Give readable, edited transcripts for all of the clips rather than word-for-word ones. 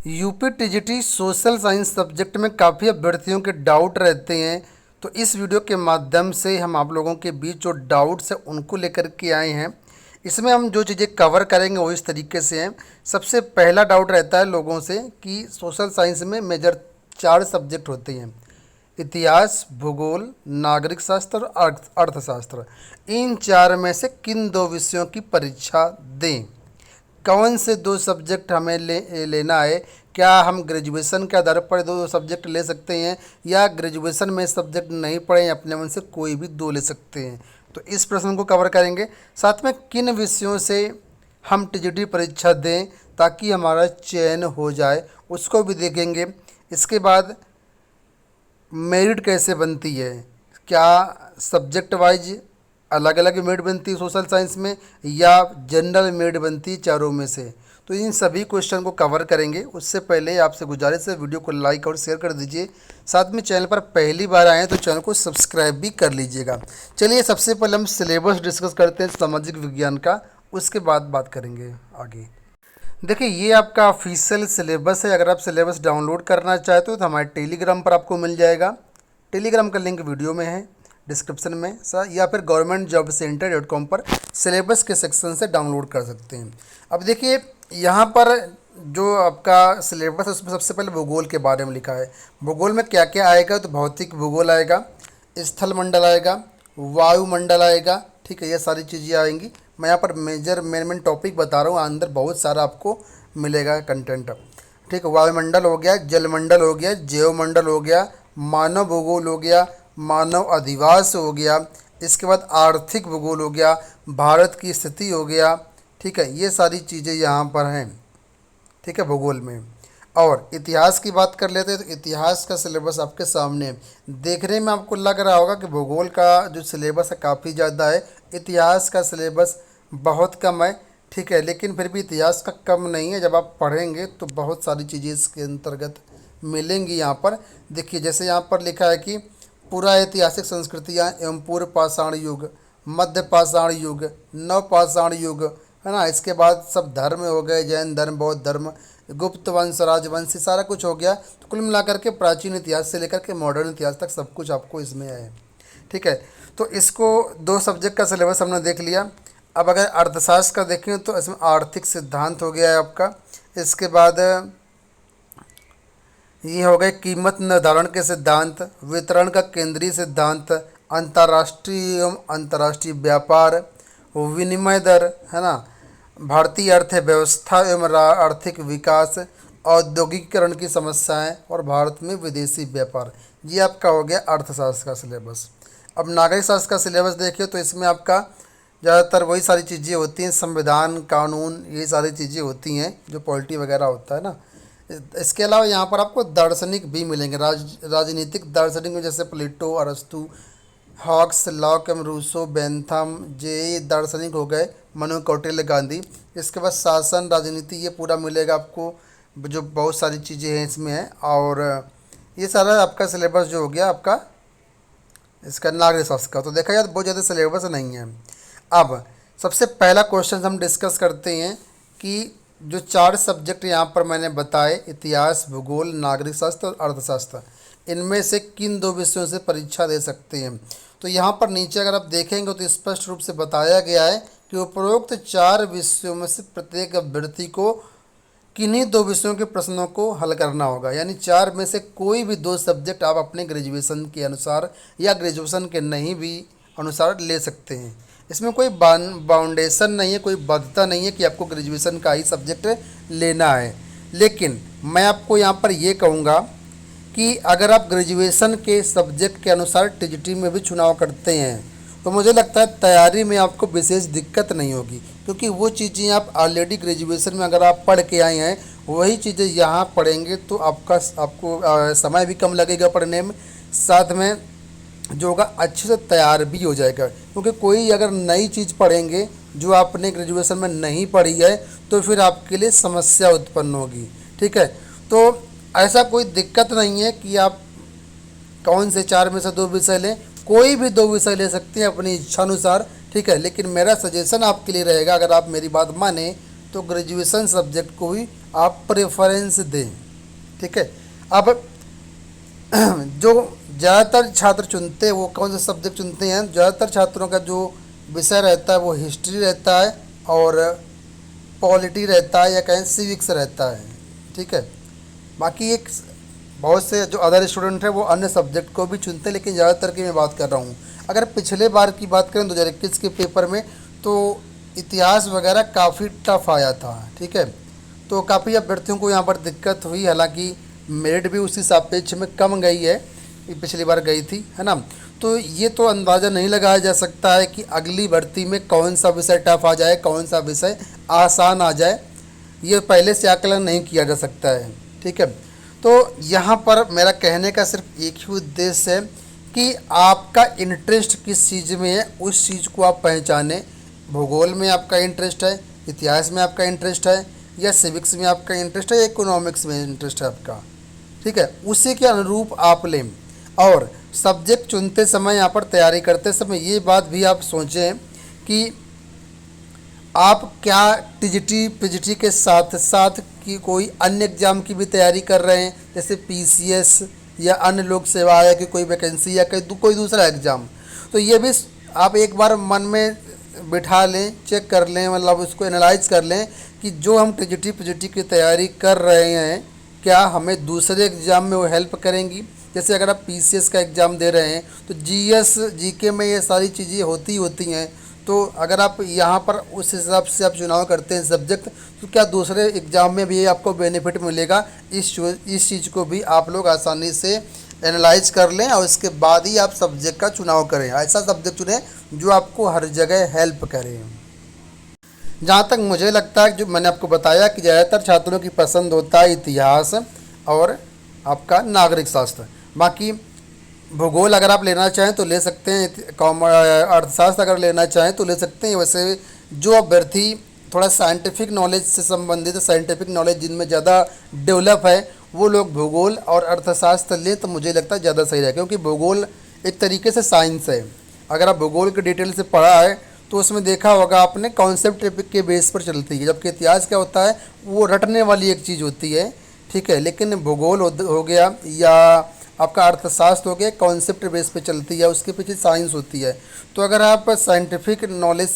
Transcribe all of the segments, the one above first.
UP TGT social science subject में काफ़ी अभ्यर्थियों के डाउट रहते हैं। तो इस वीडियो के माध्यम से हम आप लोगों के बीच जो डाउट्स हैं उनको लेकर के आए हैं। इसमें हम जो चीज़ें कवर करेंगे वो इस तरीके से हैं। सबसे पहला डाउट रहता है लोगों से कि सोशल साइंस में मेजर 4 सब्जेक्ट होते हैं: इतिहास, भूगोल, नागरिक शास्त्र और अर्थशास्त्र। इन 4 में से किन 2 विषयों की परीक्षा दें? कौन से 2 सब्जेक्ट हमें लेना है? क्या हम ग्रेजुएशन के आधार पर 2 सब्जेक्ट ले सकते हैं या ग्रेजुएशन में सब्जेक्ट नहीं पढ़े अपने मन से कोई भी 2 ले सकते हैं? तो इस प्रश्न को कवर करेंगे। साथ में किन विषयों से हम टीजीटी परीक्षा दें ताकि हमारा चयन हो जाए उसको भी देखेंगे। इसके बाद मेरिट कैसे बनती है, क्या सब्जेक्ट वाइज अलग अलग मेरिट बनती है सोशल साइंस में या जनरल मेरिट बनती है चारों में से? तो इन सभी क्वेश्चन को कवर करेंगे। उससे पहले आपसे गुजारिश है वीडियो को लाइक और शेयर कर दीजिए। साथ में चैनल पर पहली बार आए हैं तो चैनल को सब्सक्राइब भी कर लीजिएगा। चलिए सबसे पहले हम सिलेबस डिस्कस करते हैं सामाजिक विज्ञान का, उसके बाद बात करेंगे आगे। देखिए ये आपका ऑफिशियल सिलेबस है। अगर आप सिलेबस डाउनलोड करना चाहते हो तो हमारे टेलीग्राम पर आपको मिल जाएगा। टेलीग्राम का लिंक वीडियो में है डिस्क्रिप्शन में सर, या फिर governmentjobcenter.com पर सिलेबस के सेक्शन से डाउनलोड कर सकते हैं। अब देखिए यहाँ पर जो आपका सिलेबस है उसमें सबसे पहले भूगोल के बारे में लिखा है। भूगोल में क्या क्या आएगा? तो भौतिक भूगोल आएगा, स्थल मंडल आएगा, वायुमंडल आएगा। ठीक है, ये सारी चीज़ें आएंगी। मैं यहाँ पर मेन टॉपिक बता रहा हूँ, अंदर बहुत सारा आपको मिलेगा कंटेंट। ठीक है, वायुमंडल हो गया, जलमंडल हो गया, जैवमंडल हो गया, मानव भूगोल हो गया, मानव अधिवास हो गया, इसके बाद आर्थिक भूगोल हो गया, भारत की स्थिति हो गया। ठीक है, ये सारी चीज़ें यहाँ पर हैं। ठीक है, भूगोल में। और इतिहास की बात कर लेते हैं तो इतिहास का सिलेबस आपके सामने है। देखने में आपको लग रहा होगा कि भूगोल का जो सिलेबस है काफ़ी ज़्यादा है, इतिहास का सिलेबस बहुत कम है। ठीक है, लेकिन फिर भी इतिहास का कम नहीं है। जब आप पढ़ेंगे तो बहुत सारी चीज़ें इसके अंतर्गत मिलेंगी। यहाँ पर देखिए जैसे यहाँ पर लिखा है कि पूरा ऐतिहासिक संस्कृतियाँ एवं पूर्व पाषाण युग, मध्य पाषाण युग, नव पाषाण युग, है ना। इसके बाद सब धर्म हो गए, जैन धर्म, बौद्ध धर्म, गुप्त वंश, राजवंश, सारा कुछ हो गया। तो कुल मिलाकर के प्राचीन इतिहास से लेकर के मॉडर्न इतिहास तक सब कुछ आपको इसमें है। ठीक है, तो इसको 2 सब्जेक्ट का सिलेबस हमने देख लिया। अब अगर अर्थशास्त्र का देखें तो इसमें आर्थिक सिद्धांत हो गया है आपका। इसके बाद ये हो गए कीमत निर्धारण के सिद्धांत, वितरण का केंद्रीय सिद्धांत, अंतर्राष्ट्रीय एवं अंतर्राष्ट्रीय व्यापार, विनिमय दर, है ना, भारतीय अर्थव्यवस्था एवं आर्थिक विकास, औद्योगिकीकरण की समस्याएं और भारत में विदेशी व्यापार। ये आपका हो गया अर्थशास्त्र का सिलेबस। अब नागरिक शास्त्र का सिलेबस देखिए तो इसमें आपका ज़्यादातर वही सारी चीज़ें होती हैं, संविधान, कानून, ये सारी चीज़ें होती हैं जो पॉलिटी वगैरह होता है ना। इसके अलावा यहाँ पर आपको दार्शनिक भी मिलेंगे, राजनीतिक दार्शनिक में जैसे प्लेटो, अरस्तु, हॉक्स, लॉक, रूसो, बेंथम, जे दार्शनिक हो गए, मनु कौटिल्य, गांधी। इसके बाद शासन, राजनीति, ये पूरा मिलेगा आपको, जो बहुत सारी चीज़ें हैं इसमें है। और ये सारा आपका सिलेबस जो हो गया आपका इसका नागरिक शास्त्र का। तो देखा जाए तो बहुत ज़्यादा सिलेबस नहीं है। अब सबसे पहला क्वेश्चन हम डिस्कस करते हैं कि जो 4 सब्जेक्ट यहाँ पर मैंने बताए, इतिहास, भूगोल, नागरिक शास्त्र और अर्थशास्त्र, इनमें से किन 2 विषयों से परीक्षा दे सकते हैं? तो यहाँ पर नीचे अगर आप देखेंगे तो स्पष्ट रूप से बताया गया है कि उपरोक्त 4 विषयों में से प्रत्येक अभ्यर्थी को किन्हीं 2 विषयों के प्रश्नों को हल करना होगा। यानी 4 में से कोई भी 2 सब्जेक्ट आप अपने ग्रेजुएशन के अनुसार या ग्रेजुएशन के नहीं भी अनुसार ले सकते हैं। इसमें कोई बाउंडेशन नहीं है, कोई बाध्यता नहीं है कि आपको ग्रेजुएशन का ही सब्जेक्ट लेना है। लेकिन मैं आपको यहाँ पर ये कहूँगा कि अगर आप ग्रेजुएशन के सब्जेक्ट के अनुसार टीजीटी में भी चुनाव करते हैं तो मुझे लगता है तैयारी में आपको विशेष दिक्कत नहीं होगी, क्योंकि वो चीज़ें आप ऑलरेडी ग्रेजुएशन में अगर आप पढ़ के आए हैं वही चीज़ें यहाँ पढ़ेंगे तो आपको समय भी कम लगेगा पढ़ने में, साथ में जो होगा अच्छे से तैयार भी हो जाएगा। क्योंकि कोई अगर नई चीज़ पढ़ेंगे जो आपने ग्रेजुएशन में नहीं पढ़ी है तो फिर आपके लिए समस्या उत्पन्न होगी। ठीक है, तो ऐसा कोई दिक्कत नहीं है कि आप कौन से 4 में से 2 विषय लें, कोई भी 2 विषय ले सकते हैं अपनी इच्छानुसार। ठीक है, लेकिन मेरा सजेशन आपके लिए रहेगा, अगर आप मेरी बात माने तो ग्रेजुएशन सब्जेक्ट को ही आप प्रेफरेंस दें। ठीक है। अब जो ज़्यादातर छात्र चुनते हैं वो कौन सा सब्जेक्ट चुनते हैं? ज़्यादातर छात्रों का जो विषय रहता है वो हिस्ट्री रहता है और पॉलिटी रहता है या कहें सिविक्स रहता है। ठीक है। बाकी एक बहुत से जो अदर स्टूडेंट हैं वो अन्य सब्जेक्ट को भी चुनते हैं, लेकिन ज़्यादातर की मैं बात कर रहा हूँ। अगर पिछले बार की बात करें 2021 के पेपर में, तो इतिहास वगैरह काफ़ी टफ आया था। ठीक है। तो काफ़ी अभ्यर्थियों को यहाँ पर दिक्कत हुई, हालांकि मेरिट भी उसी सापेक्ष में कम गई है, ये पिछली बार गई थी, है ना। तो ये तो अंदाज़ा नहीं लगाया जा सकता है कि अगली भर्ती में कौन सा विषय टफ आ जाए, कौन सा विषय आसान आ जाए, ये पहले से आकलन नहीं किया जा सकता है। ठीक है। तो यहाँ पर मेरा कहने का सिर्फ एक ही उद्देश्य है कि आपका इंटरेस्ट किस चीज़ में है, उस चीज़ को आप पहचानें। भूगोल में आपका इंटरेस्ट है, इतिहास में आपका इंटरेस्ट है, या सिविक्स में आपका इंटरेस्ट है, या इकोनॉमिक्स में इंटरेस्ट है आपका। ठीक है। उसी के अनुरूप आप लें। और सब्जेक्ट चुनते समय, यहाँ पर तैयारी करते समय ये बात भी आप सोचें कि आप क्या टीजीटी पीजीटी के साथ साथ की कोई अन्य एग्ज़ाम की भी तैयारी कर रहे हैं, जैसे पीसीएस या अन्य लोक सेवा आयोग की कोई वैकेंसी या कोई दूसरा एग्ज़ाम। तो ये भी आप एक बार मन में बिठा लें, चेक कर लें, मतलब उसको एनालाइज कर लें कि जो हम टीजीटी पीजीटी की तैयारी कर रहे हैं क्या हमें दूसरे एग्ज़ाम में वो हेल्प करेंगी। जैसे अगर आप पीसीएस का एग्ज़ाम दे रहे हैं तो जीएस जीके में ये सारी चीज़ें होती हैं। तो अगर आप यहाँ पर उस हिसाब से आप चुनाव करते हैं सब्जेक्ट, तो क्या दूसरे एग्ज़ाम में भी आपको बेनिफिट मिलेगा। इस चीज़ को भी आप लोग आसानी से एनालाइज कर लें और इसके बाद ही आप सब्जेक्ट का चुनाव करें। ऐसा सब्जेक्ट चुनें जो आपको हर जगह हेल्प करे। जहाँ तक मुझे लगता है, जो मैंने आपको बताया कि ज़्यादातर छात्रों की पसंद होता है इतिहास और आपका नागरिक शास्त्र। बाकी भूगोल अगर आप लेना चाहें तो ले सकते हैं, अर्थशास्त्र अगर लेना चाहें तो ले सकते हैं। वैसे जो अभ्यर्थी थोड़ा साइंटिफिक नॉलेज से संबंधित, साइंटिफिक नॉलेज जिनमें ज़्यादा डेवलप है, वो लोग भूगोल और अर्थशास्त्र लें तो मुझे लगता है ज़्यादा सही रहेगा, क्योंकि भूगोल एक तरीके से साइंस है। अगर आप भूगोल के डिटेल से पढ़ा है तो उसमें देखा होगा आपने, कॉन्सेप्ट के बेस पर चलती है, जबकि इतिहास क्या होता है वो रटने वाली एक चीज़ होती है। ठीक है। लेकिन भूगोल हो गया या आपका अर्थशास्त्र हो गया, कॉन्सेप्ट बेस पे चलती है, उसके पीछे साइंस होती है। तो अगर आप साइंटिफिक नॉलेज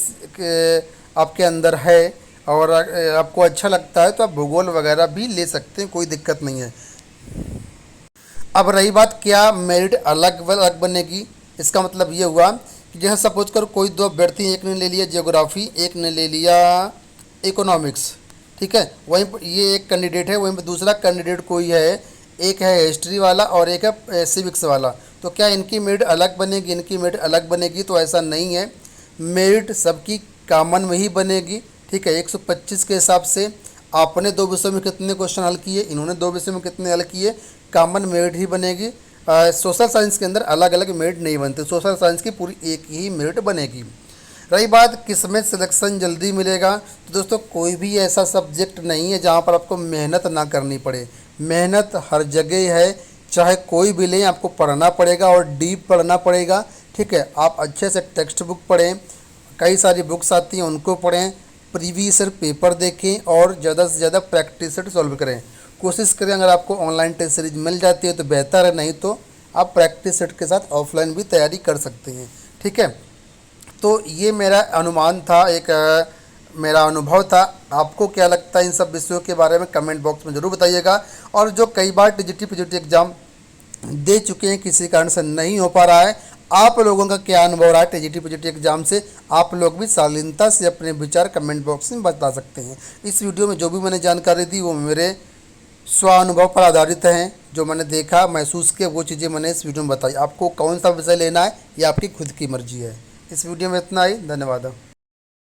आपके अंदर है और आपको अच्छा लगता है तो आप भूगोल वगैरह भी ले सकते हैं, कोई दिक्कत नहीं है। अब रही बात क्या मेरिट अलग अलग बनेगी, इसका मतलब ये हुआ कि जैसे सपोज कर कोई दो अभ्यर्थी, एक ने ले लिया जियोग्राफी, एक ने ले लिया इकोनॉमिक्स। ठीक है। वहीं पर ये एक कैंडिडेट है, वहीं पर दूसरा कैंडिडेट कोई है, एक है हिस्ट्री वाला और एक है सिविक्स वाला। तो क्या इनकी मेरिट अलग बनेगी, इनकी मेरिट अलग बनेगी? तो ऐसा नहीं है, मेरिट सबकी कॉमन में ही बनेगी। ठीक है। 125 के हिसाब से आपने दो विषयों में कितने क्वेश्चन हल किए, इन्होंने दो विषयों में कितने हल किए, कॉमन मेरिट ही बनेगी। सोशल साइंस के अंदर अलग अलग मेरिट नहीं बनते, सोशल साइंस की पूरी एक ही मेरिट बनेगी। रही बात किस में सिलेक्शन जल्दी मिलेगा, तो दोस्तों कोई भी ऐसा सब्जेक्ट नहीं है जहाँ पर आपको मेहनत ना करनी पड़े। मेहनत हर जगह है, चाहे कोई भी लें आपको पढ़ना पड़ेगा और डीप पढ़ना पड़ेगा। ठीक है। आप अच्छे से टेक्स्ट बुक पढ़ें, कई सारी बुक्स आती हैं उनको पढ़ें, प्रीवियस ईयर पेपर देखें और ज़्यादा से ज़्यादा प्रैक्टिस सेट सॉल्व करें। कोशिश करें अगर आपको ऑनलाइन टेस्ट सीरीज मिल जाती है तो बेहतर है, नहीं तो आप प्रैक्टिस सेट के साथ ऑफलाइन भी तैयारी कर सकते हैं। ठीक है। तो ये मेरा अनुमान था, एक मेरा अनुभव था। आपको क्या लगता है इन सब विषयों के बारे में कमेंट बॉक्स में ज़रूर बताइएगा। और जो कई बार टीजीटी पीजीटी एग्ज़ाम दे चुके हैं, किसी कारण से नहीं हो पा रहा है, आप लोगों का क्या अनुभव रहा है टीजीटी पीजीटी एग्ज़ाम से, आप लोग भी शालीनता से अपने विचार कमेंट बॉक्स में बता सकते हैं। इस वीडियो में जो भी मैंने जानकारी दी वो मेरे स्वानुभव पर आधारित हैं, जो मैंने देखा महसूस किया वो चीज़ें मैंने इस वीडियो में बताई। आपको कौन सा विषय लेना है ये आपकी खुद की मर्जी है। इस वीडियो में इतना ही, धन्यवाद।